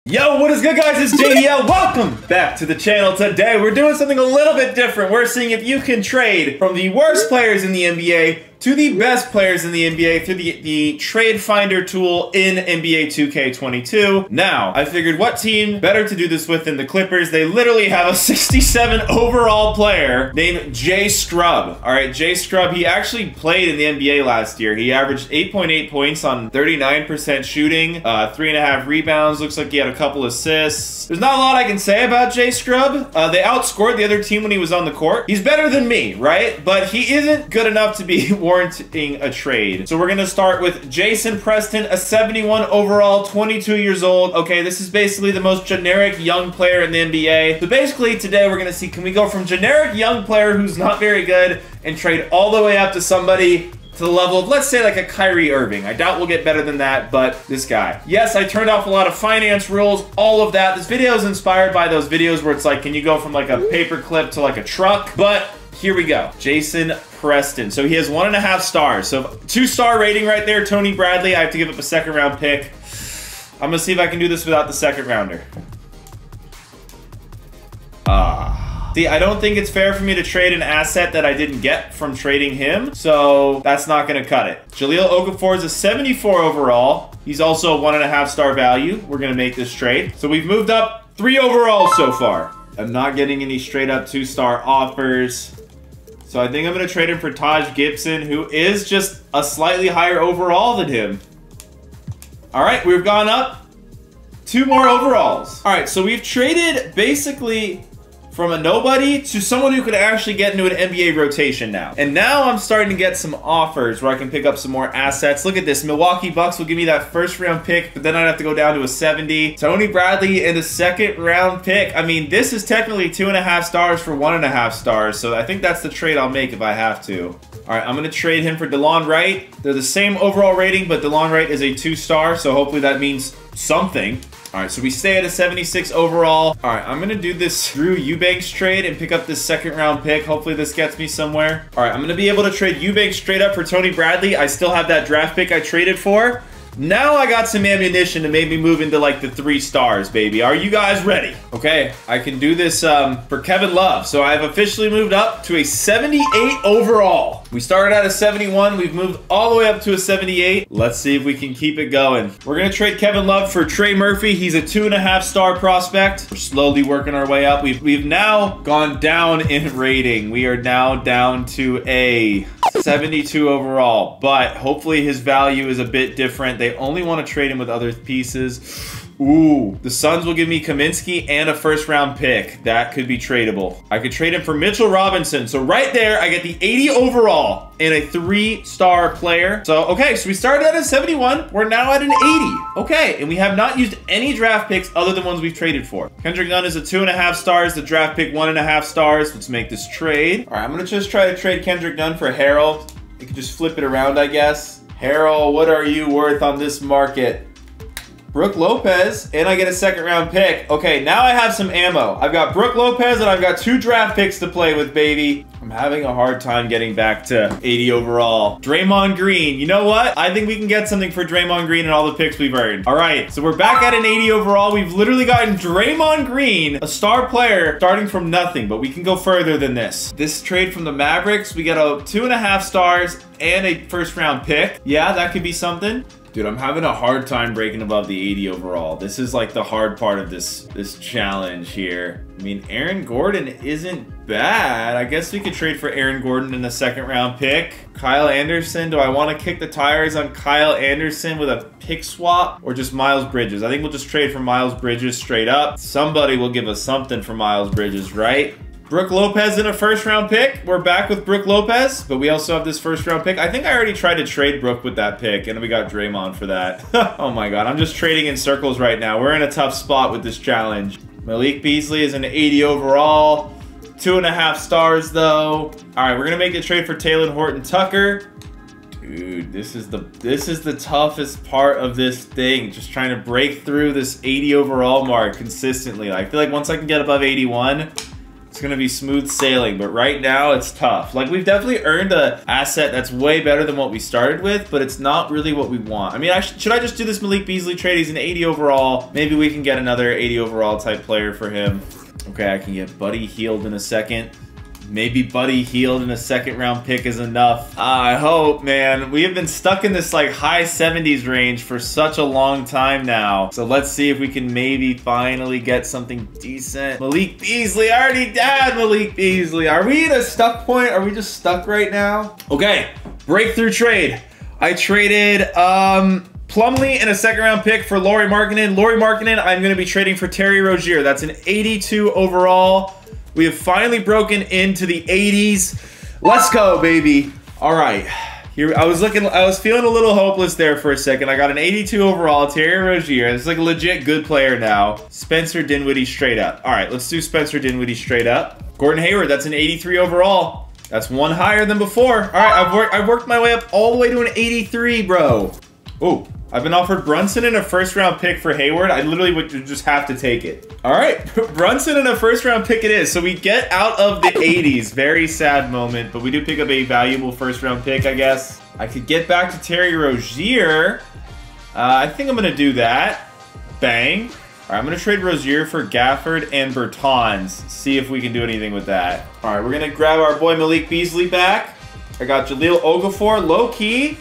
Yo, what is good, guys? It's JDL. Welcome back to the channel. Today, we're doing something a little bit different. We're seeing if you can trade from the worst players in the NBA to the best players in the NBA through the trade finder tool in NBA 2K22. Now, I figured what team better to do this with than the Clippers. They literally have a 67 overall player named Jay Scrubb. All right, Jay Scrubb, he actually played in the NBA last year. He averaged 8.8 points on 39% shooting, 3.5 rebounds. Looks like he had a couple assists. There's not a lot I can say about Jay Scrubb. They outscored the other team when he was on the court. He's better than me, right? But he isn't good enough to be warranting a trade. So we're gonna start with Jason Preston, a 71 overall, 22 years old. Okay, this is basically the most generic young player in the NBA. So basically today we're gonna see, can we go from generic young player who's not very good and trade all the way up to somebody to the level of, let's say, like a Kyrie Irving. I doubt we'll get better than that, but this guy. Yes, I turned off a lot of finance rules, all of that. This video is inspired by those videos where it's like, can you go from like a paperclip to like a truck? But here we go. Jason Preston. So he has 1.5 stars. So 2-star rating right there. Tony Bradley. I have to give up a second-round pick. I'm gonna see if I can do this without the second rounder. See, I don't think it's fair for me to trade an asset that I didn't get from trading him, so that's not going to cut it. Jahlil Okafor is a 74 overall. He's also a 1.5 star value. We're going to make this trade. So we've moved up 3 overall so far. I'm not getting any straight up 2-star offers. So I think I'm going to trade him for Taj Gibson, who is just a slightly higher overall than him. All right, we've gone up 2 more overalls. All right, so we've traded basically from a nobody to someone who could actually get into an NBA rotation now. And now I'm starting to get some offers where I can pick up some more assets. Look at this. Milwaukee Bucks will give me that first-round pick, but then I'd have to go down to a 70. Tony Bradley and a second-round pick. I mean, this is technically 2.5 stars for 1.5 stars, so I think that's the trade I'll make if I have to. All right, I'm going to trade him for DeLon Wright. They're the same overall rating, but DeLon Wright is a 2-star, so hopefully that means something. All right, so we stay at a 76 overall. All right, I'm going to do this Drew Eubanks trade and pick up this second-round pick. Hopefully this gets me somewhere. All right, I'm going to be able to trade Eubanks straight up for Tony Bradley. I still have that draft pick I traded for. Now I got some ammunition to maybe move into like the 3 stars, baby. Are you guys ready? Okay, I can do this for Kevin Love. So I've officially moved up to a 78 overall. We started at a 71. We've moved all the way up to a 78. Let's see if we can keep it going. We're going to trade Kevin Love for Trey Murphy. He's a 2.5 star prospect. We're slowly working our way up. We've now gone down in rating. We are now down to a 72 overall, but hopefully his value is a bit different. They only want to trade him with other pieces. Ooh, the Suns will give me Kaminsky and a first-round pick. That could be tradable. I could trade him for Mitchell Robinson. So right there, I get the 80 overall and a 3-star player. So, okay, so we started at a 71. We're now at an 80. Okay, and we have not used any draft picks other than ones we've traded for. Kendrick Nunn is a 2.5 stars. The draft pick, 1.5 stars. Let's make this trade. All right, I'm going to just try to trade Kendrick Nunn for Harold. You could just flip it around, I guess. Harold, what are you worth on this market? Brook Lopez, and I get a second-round pick. Okay, now I have some ammo. I've got Brook Lopez, and I've got 2 draft picks to play with, baby. I'm having a hard time getting back to 80 overall. Draymond Green, you know what? I think we can get something for Draymond Green and all the picks we've earned. All right, so we're back at an 80 overall. We've literally gotten Draymond Green, a star player, starting from nothing, but we can go further than this. This trade from the Mavericks, we get a 2.5 stars and a first-round pick. Yeah, that could be something. Dude, I'm having a hard time breaking above the 80 overall. This is like the hard part of this challenge here. I mean, Aaron Gordon isn't bad. I guess we could trade for Aaron Gordon in the second-round pick. Kyle Anderson, do I want to kick the tires on Kyle Anderson with a pick swap or just Miles Bridges? I think we'll just trade for Miles Bridges straight up. Somebody will give us something for Miles Bridges, right? Brook Lopez in a first-round pick. We're back with Brook Lopez, but we also have this first-round pick. I think I already tried to trade Brook with that pick, and we got Draymond for that. Oh my God, I'm just trading in circles right now. We're in a tough spot with this challenge. Malik Beasley is an 80 overall. 2.5 stars, though. All right, we're gonna make the trade for Talen Horton-Tucker. Dude, this is the toughest part of this thing. Just trying to break through this 80 overall mark consistently. I feel like once I can get above 81, it's going to be smooth sailing. But right now, it's tough. Like, we've definitely earned an asset that's way better than what we started with, but it's not really what we want. I mean, should I just do this Malik Beasley trade? He's an 80 overall. Maybe we can get another 80 overall type player for him. Okay, I can get Buddy Hield in a second. Maybe Buddy Hield in a second-round pick is enough. I hope, man. We have been stuck in this, like, high 70s range for such a long time now. So let's see if we can maybe finally get something decent. Malik Beasley. I already had Malik Beasley. Are we at a stuck point? Are we just stuck right now? Okay, breakthrough trade. I traded Plumlee and a second-round pick for Lauri Markkanen. Lauri Markkanen, I'm going to be trading for Terry Rozier. That's an 82 overall. We have finally broken into the 80s. Let's go, baby. All right. Here, I was feeling a little hopeless there for a second. I got an 82 overall, Terry Rozier. This is like a legit good player now. Spencer Dinwiddie straight up. All right, let's do Spencer Dinwiddie straight up. Gordon Hayward, that's an 83 overall. That's one higher than before. All right, I've worked my way up all the way to an 83, bro. Oh, I've been offered Brunson and a first-round pick for Hayward. I literally would just have to take it. All right, Brunson and a first-round pick it is. So we get out of the 80s. Very sad moment, but we do pick up a valuable first-round pick, I guess. I could get back to Terry Rozier. I think I'm going to do that. Bang. All right, I'm going to trade Rozier for Gafford and Bertans. See if we can do anything with that. All right, we're going to grab our boy Malik Beasley back. I got Jahlil Okafor, low-key.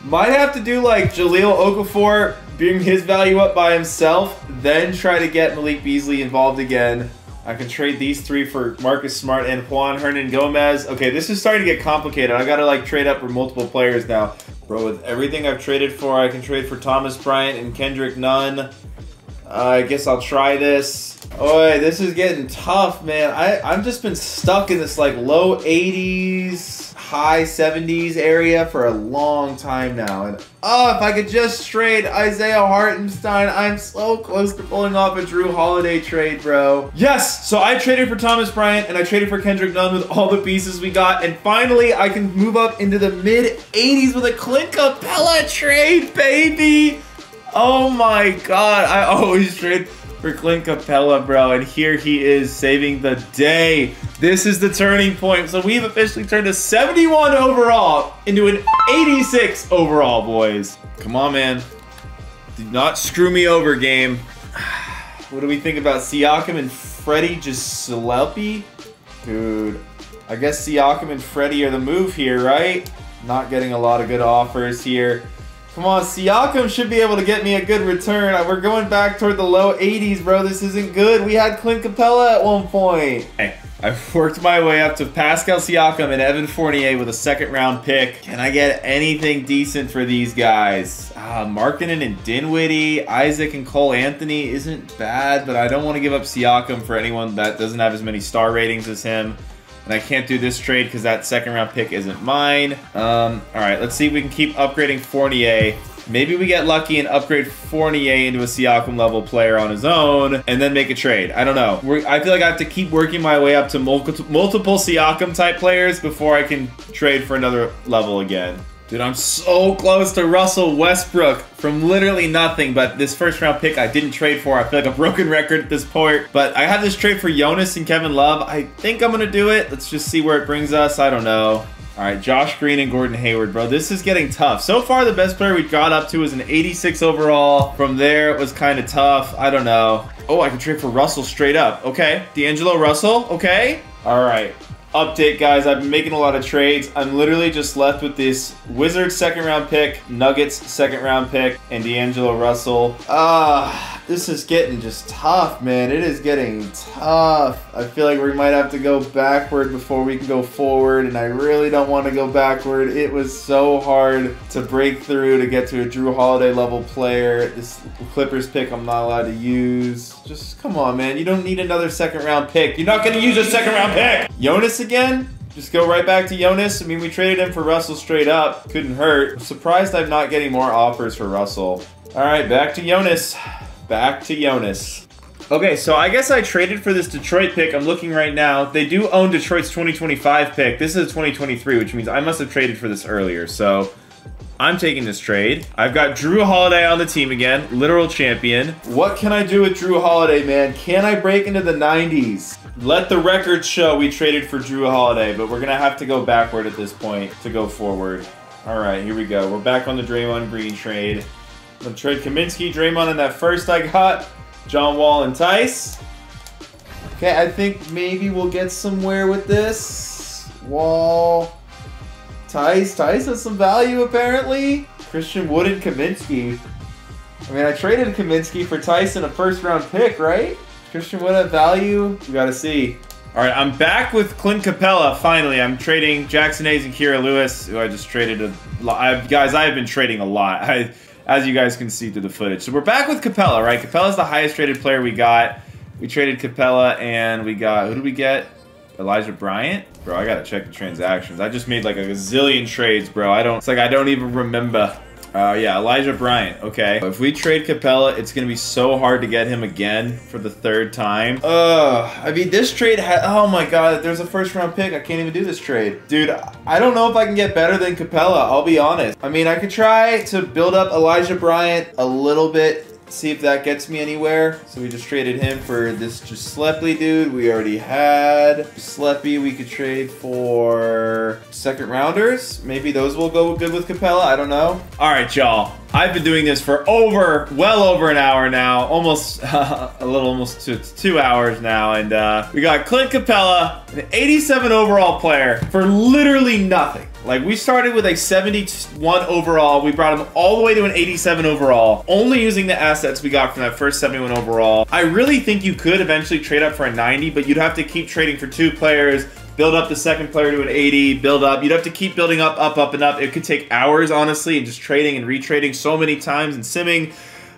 Might have to do like Jahlil Okafor, bring his value up by himself, then try to get Malik Beasley involved again. I can trade these three for Marcus Smart and Juan Hernan Gomez. Okay, this is starting to get complicated. I gotta like trade up for multiple players now. Bro, with everything I've traded for, I can trade for Thomas Bryant and Kendrick Nunn. I guess I'll try this. Oh, this is getting tough, man. I've just been stuck in this like low 80s, high 70s area for a long time now. And oh, if I could just trade Isaiah Hartenstein, I'm so close to pulling off a Drew Holiday trade, bro. Yes, so I traded for Thomas Bryant and I traded for Kendrick Nunn with all the pieces we got. And finally, I can move up into the mid 80s with a Clint Capella trade, baby. Oh my God, I always trade for Clint Capella, bro, and here he is saving the day. This is the turning point. So we've officially turned a 71 overall into an 86 overall, boys. Come on, man. Do not screw me over, game. What do we think about Siakam and Freddie Giuseppe? Dude, I guess Siakam and Freddie are the move here, right? Not getting a lot of good offers here. Come on, Siakam should be able to get me a good return. We're going back toward the low 80s, bro. This isn't good. We had Clint Capella at one point. Hey, I've worked my way up to Pascal Siakam and Evan Fournier with a second-round pick. Can I get anything decent for these guys? Markkanen and Dinwiddie, Isaac and Cole Anthony isn't bad, but I don't want to give up Siakam for anyone that doesn't have as many star ratings as him. And I can't do this trade because that second-round pick isn't mine. All right, let's see if we can keep upgrading Fournier. Maybe we get lucky and upgrade Fournier into a Siakam-level player on his own and then make a trade. I don't know. I feel like I have to keep working my way up to multiple Siakam-type players before I can trade for another level again. Dude, I'm so close to Russell Westbrook from literally nothing, but this first-round pick I didn't trade for. I feel like a broken record at this point. But I have this trade for Jonas and Kevin Love. I think I'm going to do it. Let's just see where it brings us. I don't know. All right, Josh Green and Gordon Hayward, bro. This is getting tough. So far, the best player we got up to was an 86 overall. From there, it was kind of tough. I don't know. Oh, I can trade for Russell straight up. Okay, D'Angelo Russell. Okay. All right. Update, guys. I've been making a lot of trades. I'm literally just left with this Wizards second-round pick, Nuggets second-round pick, and D'Angelo Russell. This is getting just tough, man. It is getting tough. I feel like we might have to go backward before we can go forward, and I really don't want to go backward. It was so hard to break through to get to a Drew Holiday level player. This Clippers pick I'm not allowed to use. Just come on, man. You don't need another second-round pick. You're not going to use a second-round pick. Jonas again? Just go right back to Jonas. I mean, we traded him for Russell straight up. Couldn't hurt. I'm surprised I'm not getting more offers for Russell. All right, back to Jonas. Back to Jonas. Okay, so I guess I traded for this Detroit pick. I'm looking right now. They do own Detroit's 2025 pick. This is a 2023, which means I must have traded for this earlier. So I'm taking this trade. I've got Drew Holiday on the team again, literal champion. What can I do with Drew Holiday, man? Can I break into the 90s? Let the records show we traded for Drew Holiday, but we're gonna have to go backward at this point to go forward. All right, here we go. We're back on the Draymond Green trade. I'm gonna trade Kaminsky, Draymond, and that first I got, John Wall and Tice. Okay, I think maybe we'll get somewhere with this. Wall, Tice has some value apparently. Christian Wood and Kaminsky. I mean, I traded Kaminsky for Tice and a first-round pick, right? Christian Wood have value? We gotta see. All right, I'm back with Clint Capella, finally. I'm trading Jackson Hayes and Kira Lewis, who I just traded a lot. Guys, I have been trading a lot, as you guys can see through the footage. So we're back with Capella, right? Capella's the highest rated player we got. We traded Capella, and we got, who did we get? Elijah Bryant? Bro, I gotta check the transactions. I just made like a gazillion trades, bro. It's like I don't even remember. Yeah, Elijah Bryant. Okay. If we trade Capella, it's going to be so hard to get him again for the third time. I mean, this trade had... Oh, my God. There's a first-round pick. I can't even do this trade. Dude, I don't know if I can get better than Capella. I'll be honest. I mean, I could try to build up Elijah Bryant a little bit. See if that gets me anywhere. So we just traded him for this Giuseppe dude we already had. Giuseppe we could trade for second rounders. Maybe those will go good with Capella. I don't know. All right, y'all. I've been doing this for well over an hour now. Almost, almost 2 hours now. And we got Clint Capella, an 87 overall player for literally nothing. Like, we started with a 71 overall. We brought him all the way to an 87 overall, only using the assets we got from that first 71 overall. I really think you could eventually trade up for a 90, but you'd have to keep trading for 2 players, build up the second player to an 80, build up. You'd have to keep building up, and up. It could take hours, honestly, and just trading and retrading so many times and simming.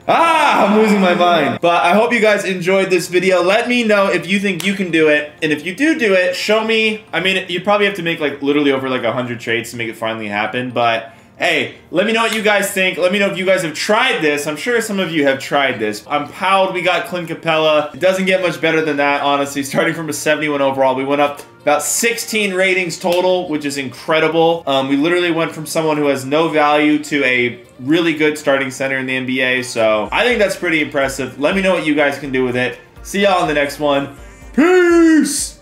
I'm losing my mind. But I hope you guys enjoyed this video. Let me know if you think you can do it. And if you do it, show me. I mean, you probably have to make like literally over like 100 trades to make it finally happen. But hey, let me know what you guys think. Let me know if you guys have tried this. I'm sure some of you have tried this. I'm proud we got Clint Capella. It doesn't get much better than that, honestly. Starting from a 71 overall, we went up about 16 ratings total, which is incredible. We literally went from someone who has no value to a really good starting center in the NBA. So I think that's pretty impressive. Let me know what you guys can do with it. See y'all in the next one. Peace!